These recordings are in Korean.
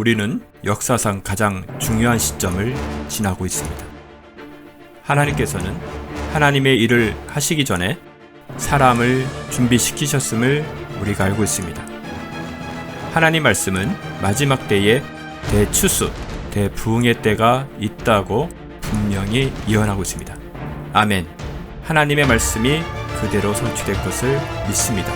우리는 역사상 가장 중요한 시점을 지나고 있습니다. 하나님께서는 하나님의 일을 하시기 전에 사람을 준비시키셨음을 우리가 알고 있습니다. 하나님 말씀은 마지막 때에 대추수, 대부흥의 때가 있다고 분명히 예언하고 있습니다. 아멘. 하나님의 말씀이 그대로 성취될 것을 믿습니다.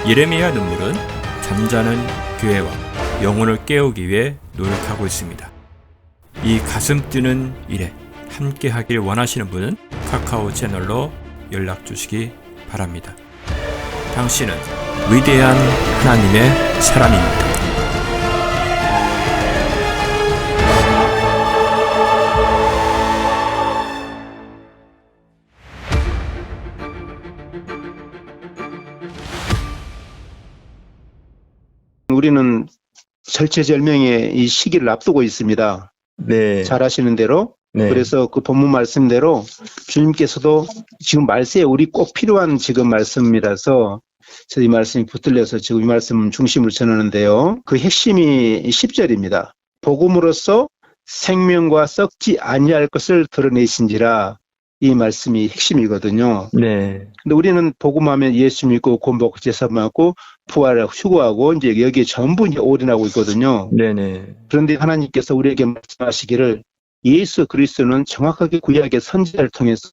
예레미야 눈물은 잠자는 교회와 영혼을 깨우기 위해 노력하고 있습니다. 이 가슴 뛰는 일에 함께 하길 원하시는 분은 카카오 채널로 연락 주시기 바랍니다. 당신은 위대한 하나님의 사람입니다. 우리는 절체절명의 이 시기를 앞두고 있습니다. 네. 잘 아시는 대로. 네. 그래서 그 본문 말씀대로 주님께서도 지금 말세에 우리 꼭 필요한 지금 말씀이라서 이 말씀이 붙들려서 지금 이 말씀 중심으로 전하는데요. 그 핵심이 10절입니다. 복음으로써 생명과 썩지 아니할 것을 드러내신지라, 이 말씀이 핵심이거든요. 네. 근데 우리는 복음하면 예수 믿고 공복 제사 받고 부활하고 휴거하고 이제 여기에 전부 이제 올인하고 있거든요. 네네. 그런데 하나님께서 우리에게 말씀하시기를 예수 그리스도는 정확하게 구약의 선지자를 통해서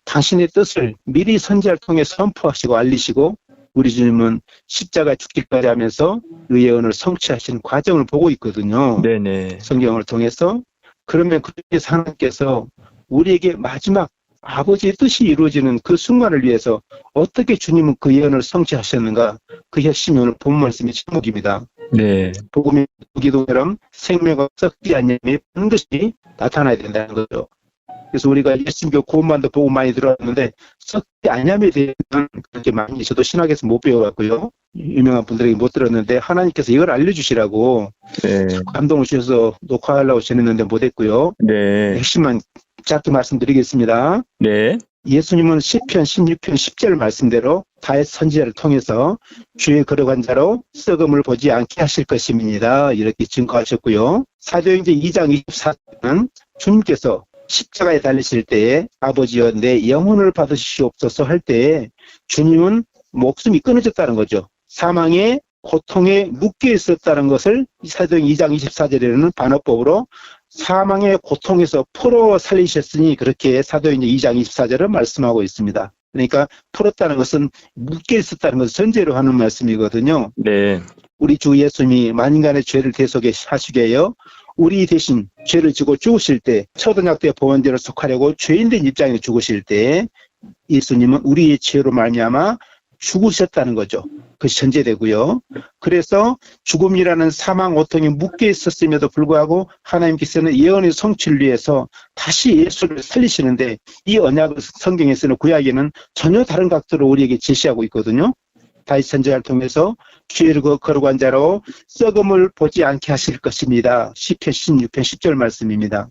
당신의 뜻을 미리 선지자를 통해 선포하시고 알리시고, 우리 주님은 십자가 죽기까지 하면서 그 예언을 성취하시는 과정을 보고 있거든요. 네네. 성경을 통해서. 그러면 그래서 하나님께서 우리에게 마지막 아버지의 뜻이 이루어지는 그 순간을 위해서 어떻게 주님은 그 예언을 성취하셨는가, 그 핵심이 오늘 본문 말씀의 제목입니다. 네. 복음의 기도처럼 생명과 썩지 않냐면 반드시 나타나야 된다는 거죠. 그래서 우리가 예수님교 구원만도 보고 많이 들었는데 썩지 않냐에 대해서는 그렇게 많이 저도 신학에서 못 배워갖고요. 유명한 분들에게 못 들었는데 하나님께서 이걸 알려주시라고 네. 감동을 주셔서 녹화하려고 전했는데 못했고요. 네. 핵심만 짧게 말씀드리겠습니다. 네. 예수님은 시편 16편 10절 말씀대로 다윗 선지자를 통해서 주의 거룩한 자로 썩음을 보지 않게 하실 것입니다, 이렇게 증거하셨고요. 사도행전 2장 24절은 주님께서 십자가에 달리실 때에 아버지여 내 영혼을 받으시옵소서 할 때에 주님은 목숨이 끊어졌다는 거죠. 사망의 고통에 묶여 있었다는 것을 사도행전 2장 24절에는 반어법으로 사망의 고통에서 풀어 살리셨으니 그렇게 사도행전 2장 24절은 말씀하고 있습니다. 그러니까 풀었다는 것은 묶여 있었다는 것을 전제로 하는 말씀이거든요. 네. 우리 주 예수님이 만인간의 죄를 대속해 하시게요, 우리 대신 죄를 지고 죽으실 때 초등학교 보원제로 속하려고 죄인된 입장에 죽으실 때 예수님은 우리의 죄로 말미암아 죽으셨다는 거죠. 그것이 전제되고요. 그래서 죽음이라는 사망 고통이 묶여 있었음에도 불구하고 하나님께서는 예언의 성취를 위해서 다시 예수를 살리시는데, 이 언약을 성경에서는 구약에는 전혀 다른 각도로 우리에게 제시하고 있거든요. 다윗 선지자를 통해서 주의 거룩한 자로 썩음을 보지 않게 하실 것입니다. 시편 16편 10절 말씀입니다.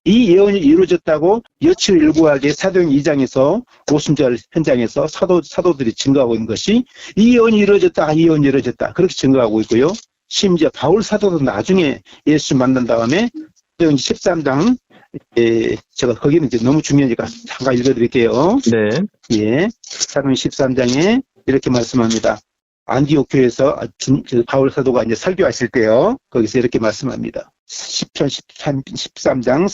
이 예언이 이루어졌다고 여치를 일구하게 사도행전 2장에서 오순절 현장에서 사도들이 증거하고 있는 것이 이 예언이 이루어졌다, 이 예언이 이루어졌다, 그렇게 증거하고 있고요. 심지어 바울 사도도 나중에 예수 만난 다음에 사도행전 13장, 제가 거기는 이제 너무 중요하니까 잠깐 읽어드릴게요. 네. 예, 사도행전 13장에 이렇게 말씀합니다. 안디옥 교회에서 바울 사도가 이제 설교하실 때요, 거기서 이렇게 말씀합니다. 시편 13장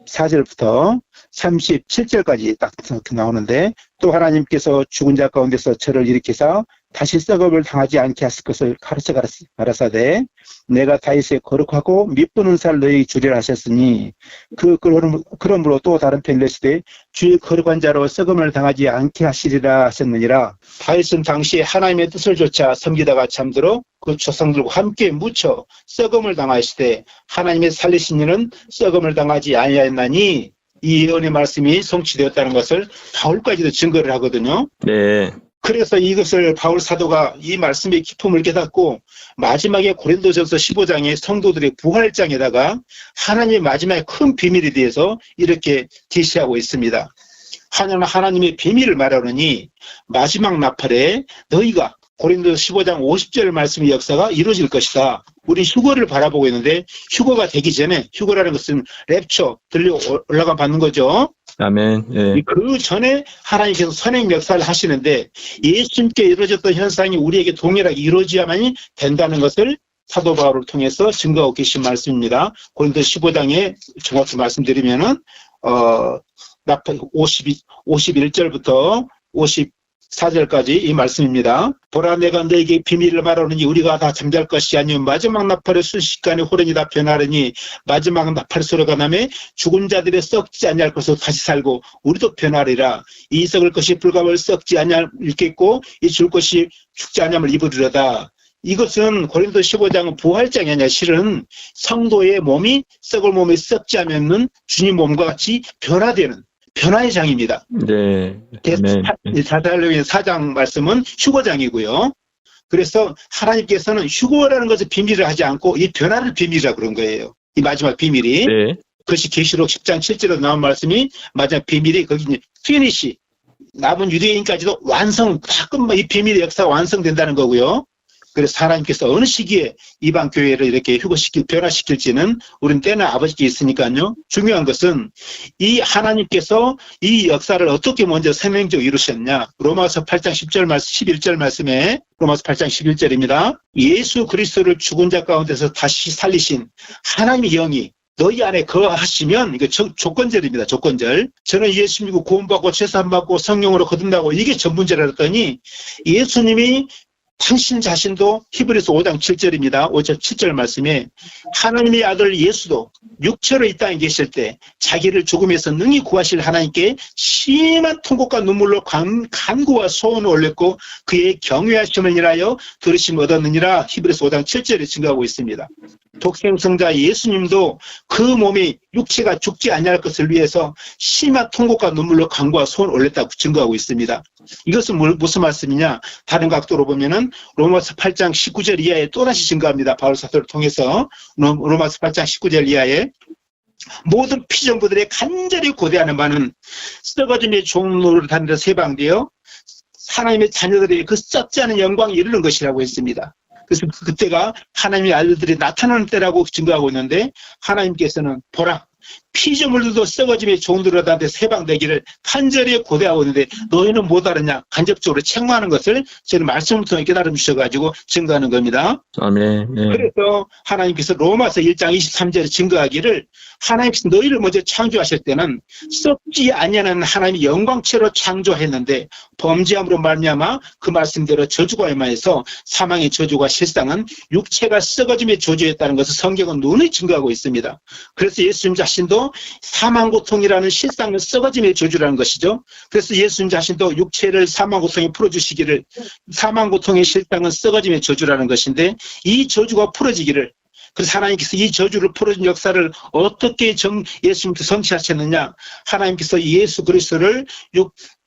34절부터 37절까지 딱 나오는데, 또 하나님께서 죽은 자 가운데서 저를 일으키사 다시 썩음을 당하지 않게 하실 것을 가르쳐 가라사대 내가 다윗의 거룩하고 미쁘는 살 너희에게 주리라 하셨으니 그러므로 또 다른 편을 내시되 주의 거룩한 자로 썩음을 당하지 않게 하시리라 하셨느니라. 다윗은 당시에 하나님의 뜻을 조차 섬기다가 잠들어 그 조상들과 함께 묻혀 썩음을 당하시되 하나님의 살리신 이는 썩음을 당하지 아니하였나니, 이 예언의 말씀이 성취되었다는 것을 바울까지도 증거를 하거든요. 네. 그래서 이것을 바울 사도가 이 말씀의 기품을 깨닫고 마지막에 고린도전서 15장의 성도들의 부활장에다가 하나님의 마지막에 큰 비밀에 대해서 이렇게 제시하고 있습니다. 하나님의 비밀을 말하느니 마지막 나팔에 너희가 고린도 15장 50절 말씀의 역사가 이루어질 것이다. 우리 휴거를 바라보고 있는데 휴거가 되기 전에 휴거라는 것은 랩처 들려 올라가 받는 거죠. 아멘. 예. 그 전에 하나님께서 선행 역사를 하시는데 예수님께 이루어졌던 현상이 우리에게 동일하게 이루어져야만이 된다는 것을 사도 바울을 통해서 증거하고 계신 말씀입니다. 고린도 15장에 정확히 말씀드리면은 51절부터 54절까지 이 말씀입니다. 보라 내가 너에게 비밀을 말하노니 우리가 다 잠잘 것이 아니요 마지막 나팔의 순식간에 호련이 다 변하려니 마지막 나팔 소리가 나매 죽은 자들의 썩지 아니할 것으로 다시 살고 우리도 변하리라. 이 썩을 것이 불감을 썩지 아니할 있겠고 이 줄 것이 죽지 아니함을 입으리로다. 이것은 고린도 15장은 부활장이 아니라 실은 성도의 몸이 썩을 몸이 썩지 않으면 주님 몸과 같이 변화되는 변화의 장입니다. 네. 사사로니가 4장 말씀은 휴거장이고요. 그래서 하나님께서는 휴거라는 것을 비밀을 하지 않고 이 변화를 비밀이라고 그런 거예요. 이 마지막 비밀이. 네. 그것이 계시록 10장 7절에 나온 말씀이 마지막 비밀이 거기 피니시 남은 유대인까지도 완성 가끔 이 비밀의 역사가 완성된다는 거고요. 그래서 하나님께서 어느 시기에 이방 교회를 이렇게 변화시킬지는 우리는 때나 아버지께 있으니까요. 중요한 것은 이 하나님께서 이 역사를 어떻게 먼저 생명적으로 이루셨냐. 로마서 8장 10절 말씀, 11절 말씀에 로마서 8장 11절입니다. 예수 그리스도를 죽은 자 가운데서 다시 살리신 하나님의 영이 너희 안에 거하시면 이거 조건절입니다. 조건절. 저는 예수 믿고 구원받고 제사함받고 성령으로 거듭나고 이게 전문제라 했더니 예수님이 당신 자신도 히브리서 5장 7절입니다. 5절 7절 말씀에 하나님의 아들 예수도 육체로 이 땅에 계실 때 자기를 죽음에서 능히 구하실 하나님께 심한 통곡과 눈물로 간구와 소원을 올렸고 그의 경외하심을 인하여 들으심을 얻었느니라. 히브리서 5장 7절에 증거하고 있습니다. 독생성자 예수님도 그 몸이 육체가 죽지 아니할 것을 위해서 심한 통곡과 눈물로 간구와 소원을 올렸다고 증거하고 있습니다. 이것은 무슨 말씀이냐? 다른 각도로 보면은 로마서 8장 19절 이하에 또다시 증거합니다. 바울 사도를 통해서 로마서 8장 19절 이하에 모든 피정부들의 간절히 고대하는 바는 썩어짐의 종로를 다니는 세방되어 하나님의 자녀들의 그 썩지 않은 영광이 이르는 것이라고 했습니다. 그래서 그때가 하나님의 아들들이 나타나는 때라고 증거하고 있는데 하나님께서는 보라 피조물들도 썩어짐의 종들로 다니는 세방되기를 간절히 고대하고 있는데 너희는 못 알았냐 간접적으로 책망하는 것을 저는 말씀을 통해 깨달음 주셔가지고 증거하는 겁니다. 아멘. 네. 그래서 하나님께서 로마서 1장 23절에 증거하기를 하나님께서 너희를 먼저 창조하실 때는 썩지 아니하는 하나님의 영광체로 창조했는데 범죄함으로 말미암아 그 말씀대로 저주가 임하여서 사망의 저주가 실상은 육체가 썩어짐의 저주였다는 것을 성경은 눈에 증거하고 있습니다. 그래서 예수님 자신도 사망 고통이라는 실상은 썩어짐의 저주라는 것이죠. 그래서 예수님 자신도 육체를 사망 고통에 풀어주시기를 사망 고통의 실상은 썩어짐의 저주라는 것인데 이 저주가 풀어지기를 그래서 하나님께서 이 저주를 풀어준 역사를 어떻게 예수님께서 성취하셨느냐. 하나님께서 예수 그리스도를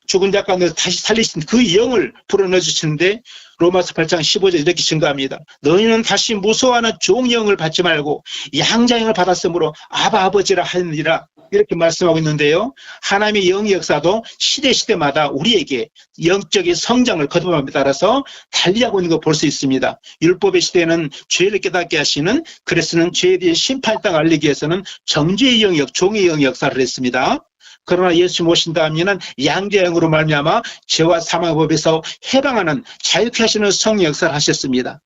죽은 자 가운데서 다시 살리신 그 영을 불어넣어 주시는데 로마서 8장 15절 이렇게 증거합니다. 너희는 다시 무서워하는 종영을 받지 말고 양자영을 받았으므로 아바 아버지라 하느니라. 이렇게 말씀하고 있는데요. 하나님의 영의 역사도 시대마다 우리에게 영적인 성장을 거듭함에 따라서 달리하고 있는 걸 볼 수 있습니다. 율법의 시대에는 죄를 깨닫게 하시는 그래서는 죄에 대한 심판의 땅을 알리기 위해서는 정죄의 영역, 종의 영의 역사를 했습니다. 그러나 예수 오신 다음에는 양자영으로 말미암아 죄와 사망의 법에서 해방하는 자유케 하시는 성령 역사를 하셨습니다.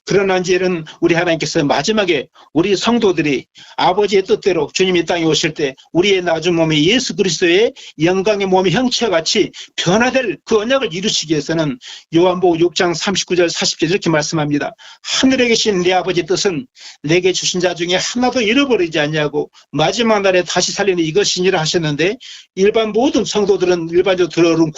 그러나 이제는 우리 하나님께서 마지막에 우리 성도들이 아버지의 뜻대로 주님이 땅에 오실 때 우리의 낮은 몸이 예수 그리스도의 영광의 몸의 형체와 같이 변화될 그 언약을 이루시기 위해서는 요한복음 6장 39절 40절 이렇게 말씀합니다. 하늘에 계신 내 아버지의 뜻은 내게 주신 자 중에 하나도 잃어버리지 않냐고 마지막 날에 다시 살리는 이것이니라 하셨는데 일반 모든 성도들은 일반적으로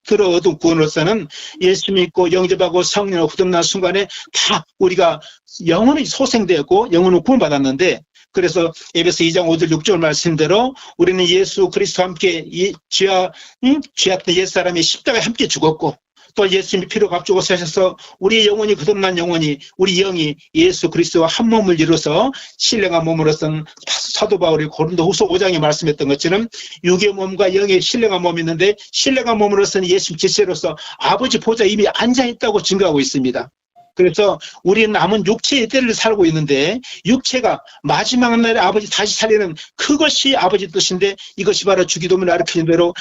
들어 얻은 구원으로서는 예수 믿고 영접하고 성령으로 거듭난 순간에 다 우리가 영원히 소생되었고 영원히 구원받았는데 그래서 에베소 2장 5절 6절 말씀대로 우리는 예수 그리스도와 함께 죄악된 옛사람이 십자가에 함께 죽었고 또 예수님이 피로 값주고 사셔서 우리 영혼이 거듭난 영혼이 우리 영이 예수 그리스도와 한 몸을 이루어서 신령한 몸으로서는 사도 바울이 고린도후서 5장에 말씀했던 것처럼 육의 몸과 영의 신령한 몸이 있는데 신령한 몸으로서는 예수님 지체로서 아버지 보좌에 이미 앉아있다고 증거하고 있습니다. 그래서 우리는 남은 육체의 때를 살고 있는데 육체가 마지막 날에 아버지 다시 살리는 그것이 아버지 뜻인데 이것이 바로 주기도문을 가르치는 대로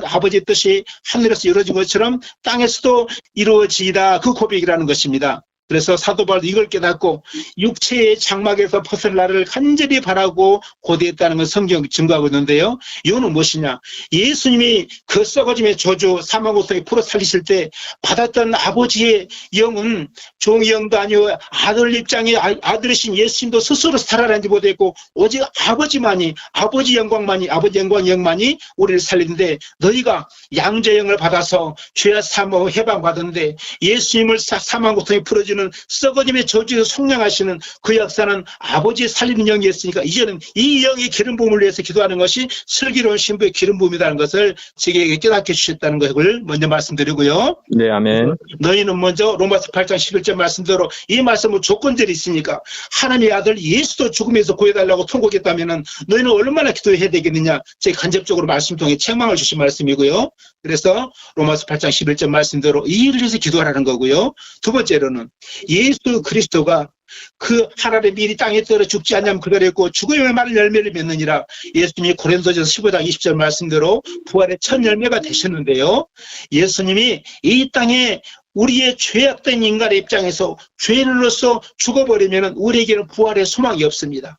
아버지 뜻이 하늘에서 이루어진 것처럼 땅에서도 이루어지다 그 고백이라는 것입니다. 그래서 사도 바울도 이걸 깨닫고 육체의 장막에서 벗을 날을 간절히 바라고 고대했다는 걸 성경이 증거하고 있는데요. 이유는 무엇이냐? 예수님이 그 썩어짐의 저주 사망 고통에 풀어 살리실 때 받았던 아버지의 영은 종의 영도 아니고 아들 입장의 아들이신 예수님도 스스로 살아나지 못했고 오직 아버지만이 아버지 영광만이 아버지 영광이 우리를 살리는데 너희가 양자의 영을 받아서 죄와 사망 해방받았는데 예수님을 사망 고통에 풀어주는 썩어짐의 저주에서 속량하시는 그 역사는 아버지의 살리는 영이었으니까 이제는 이 영의 기름 부음을 위해서 기도하는 것이 슬기로운 신부의 기름 부음이라는 것을 제게 깨닫게 주셨다는 것을 먼저 말씀드리고요. 네, 아멘. 너희는 먼저 로마서 8장 11절 말씀대로 이 말씀은 조건들이 있으니까 하나님의 아들 예수도 죽음에서 구해달라고 통곡했다면 너희는 얼마나 기도해야 되겠느냐. 제가 간접적으로 말씀 통해 책망을 주신 말씀이고요. 그래서 로마서 8장 11절 말씀대로 이 일을 위해서 기도하라는 거고요. 두 번째로는 예수 그리스도가 그 하나님의 미리 땅에 떨어 죽지 않냐면 그대로 했고 죽음의 말을 열매를 맺느니라. 예수님이 고린도전서 15장 20절 말씀대로 부활의 첫 열매가 되셨는데요. 예수님이 이 땅에 우리의 죄악된 인간의 입장에서 죄인으로서 죽어버리면 우리에게는 부활의 소망이 없습니다.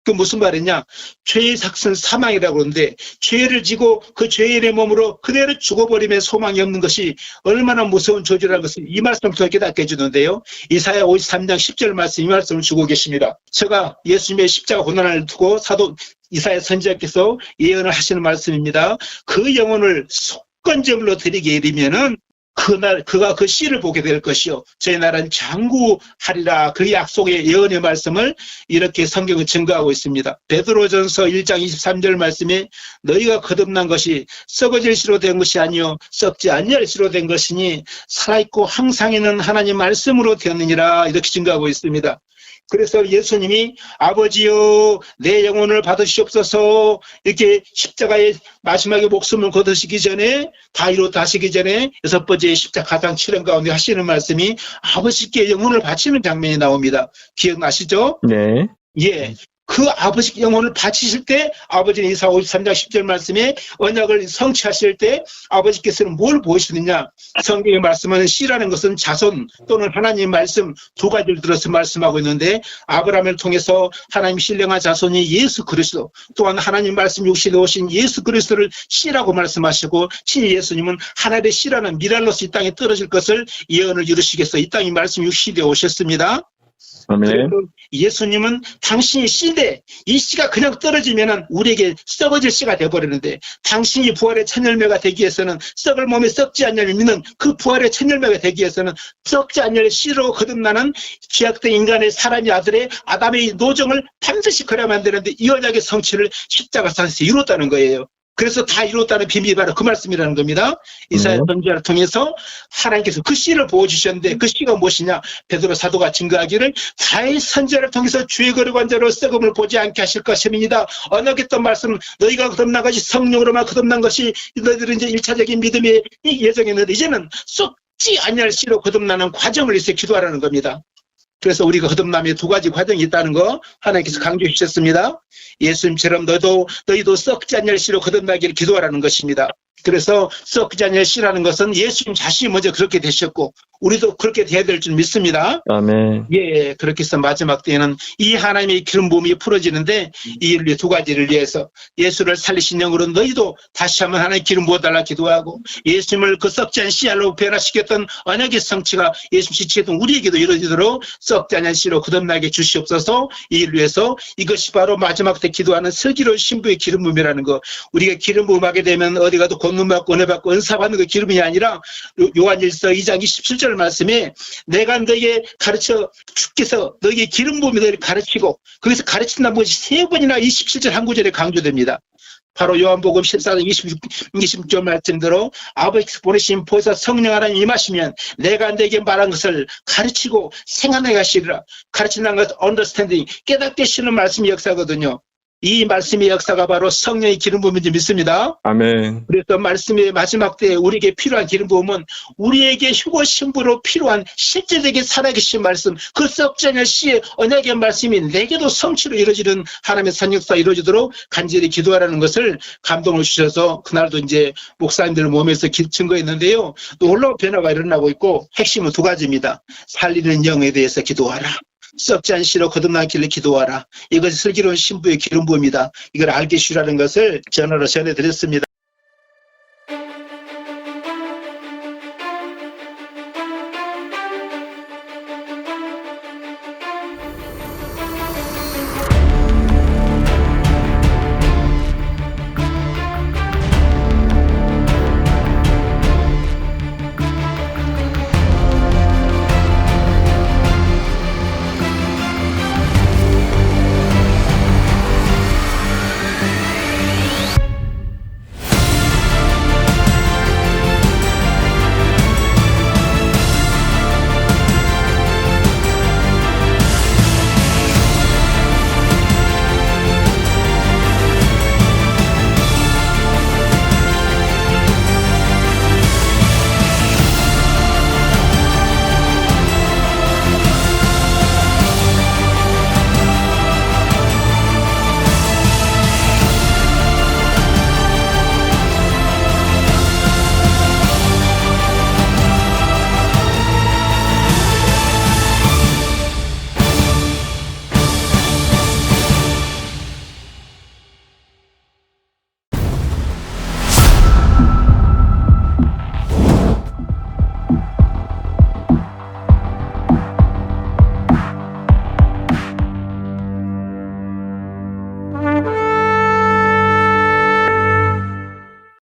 그 무슨 말이냐? 죄의 삭은 사망이라고 그러는데 죄를 지고 그 죄인의 몸으로 그대로 죽어버리면 소망이 없는 것이 얼마나 무서운 저주라는 것을 이 말씀을 통해 깨닫게 해주는데요. 이사야 53장 10절 말씀 이 말씀을 주고 계십니다. 제가 예수님의 십자가 고난을 두고 사도 이사야 선지자께서 예언을 하시는 말씀입니다. 그 영혼을 속건제물로 드리게 이르면은 그날 그가 그 씨를 보게 될 것이요 저희 나라는 장구하리라. 그 약속의 예언의 말씀을 이렇게 성경은 증거하고 있습니다. 베드로전서 1장 23절 말씀에 너희가 거듭난 것이 썩어질 씨로 된 것이 아니요 썩지 않을 씨로 된 것이니 살아있고 항상 있는 하나님 말씀으로 되었느니라. 이렇게 증거하고 있습니다. 그래서 예수님이 아버지여 내 영혼을 받으시옵소서 이렇게 십자가의 마지막에 목숨을 거두시기 전에 다 이루었다 하시기 전에 여섯 번째 십자가 가장 치료 가운데 하시는 말씀이 아버지께 영혼을 바치는 장면이 나옵니다. 기억나시죠? 네. 예. 그 아버지 영혼을 바치실 때 아버지는 이사 53장 10절 말씀에 언약을 성취하실 때 아버지께서는 뭘 보시느냐. 성경의 말씀은 씨라는 것은 자손 또는 하나님의 말씀 두 가지를 들어서 말씀하고 있는데 아브라함을 통해서 하나님 신령한 자손이 예수 그리스도 또한 하나님 말씀 육신에 오신 예수 그리스도를 씨라고 말씀하시고 친히 예수님은 하나님의 씨라는 미랄로스 이 땅에 떨어질 것을 예언을 이루시겠어 이 땅이 말씀 육신에 오셨습니다. 아멘. 예수님은 당신이 씨인데 이 씨가 그냥 떨어지면 우리에게 썩어질 씨가 되어버리는데 당신이 부활의 첫 열매가 되기 위해서는 썩을 몸에 썩지 않냐를 믿는 그 부활의 첫 열매가 되기 위해서는 썩지 않냐를 씨로 거듭나는 죄악된 인간의 사람의 아들의 아담의 노정을 반드시 그려야만 되는데 이 언약의 성취를 십자가에서 이뤘다는 거예요. 그래서 다 이뤘다는 비밀이 바로 그 말씀이라는 겁니다. 이사야 선지자를 통해서 하나님께서 그 씨를 보여주셨는데 그 씨가 무엇이냐. 베드로 사도가 증거하기를 다윗 선지자를 통해서 주의 거룩한 자로 썩음을 보지 않게 하실 것임이니이다. 언약했던 말씀은 너희가 거듭난 것이 성령으로만 거듭난 것이 너희들은 이제 1차적인 믿음의 예정이었는데 이제는 썩지 아니할 씨로 거듭나는 과정을 위해서 기도하라는 겁니다. 그래서 우리가 거듭남에 두 가지 과정이 있다는 거 하나님께서 강조해 주셨습니다. 예수님처럼 너희도 썩지 않을 씨로 거듭나기를 기도하라는 것입니다. 그래서 썩지 않을 씨라는 것은 예수님 자신이 먼저 그렇게 되셨고 우리도 그렇게 돼야 될 줄 믿습니다. 아멘. 예, 그렇게 해서 마지막 때에는 이 하나님의 기름 부음이 풀어지는데 이 일을 두 가지를 위해서 예수를 살리신 영으로 너희도 다시 한번 하나님 기름 부어달라 기도하고 예수님을 그 썩지 않은 씨알로 변화시켰던 언약의 성취가 예수님 지체했던 우리에게도 이루어지도록 썩지 않은 씨로 거듭나게 주시옵소서. 이 일을 위해서 이것이 바로 마지막 때 기도하는 슬기로운 신부의 기름 부음이라는 거. 우리가 기름 부음하게 되면 어디 가도 권능 받고 은혜 받고 은사 받는 그 기름이 아니라 요한일서 2장 27절 말씀에 내가 너에게 가르쳐 주께서 너에게 기름 부음이 너를 가르치고 거기서 가르친다는 것이 세 번이나 27절 한 구절에 강조됩니다. 바로 요한복음 14장 26절 말씀대로 아버지께서 보내신 보혜사 성령 하나님 임하시면 내가 내게 말한 것을 가르치고 생각나게 하시리라. 가르친다는 것 understanding, 깨닫게 하시는 말씀이 역사거든요. 이 말씀의 역사가 바로 성령의 기름 부음인지 믿습니다. 아멘. 그래서 말씀의 마지막 때에 우리에게 필요한 기름 부음은 우리에게 휴고 신부로 필요한 실제적인 살아계신 말씀, 그 썩지 않을 씨의 언약의 말씀이 내게도 성취로 이루어지는 하나님의 산역사가 이루어지도록 간절히 기도하라는 것을 감동을 주셔서 그날도 이제 목사님들 몸에서 증거했는데요. 놀라운 변화가 일어나고 있고 핵심은 두 가지입니다. 살리는 영에 대해서 기도하라. 썩지 않은 씨로 거듭나기를 기도하라. 이것이 슬기로운 신부의 기름 부음이다. 이걸 알게 해주라는 것을 전화로 전해드렸습니다.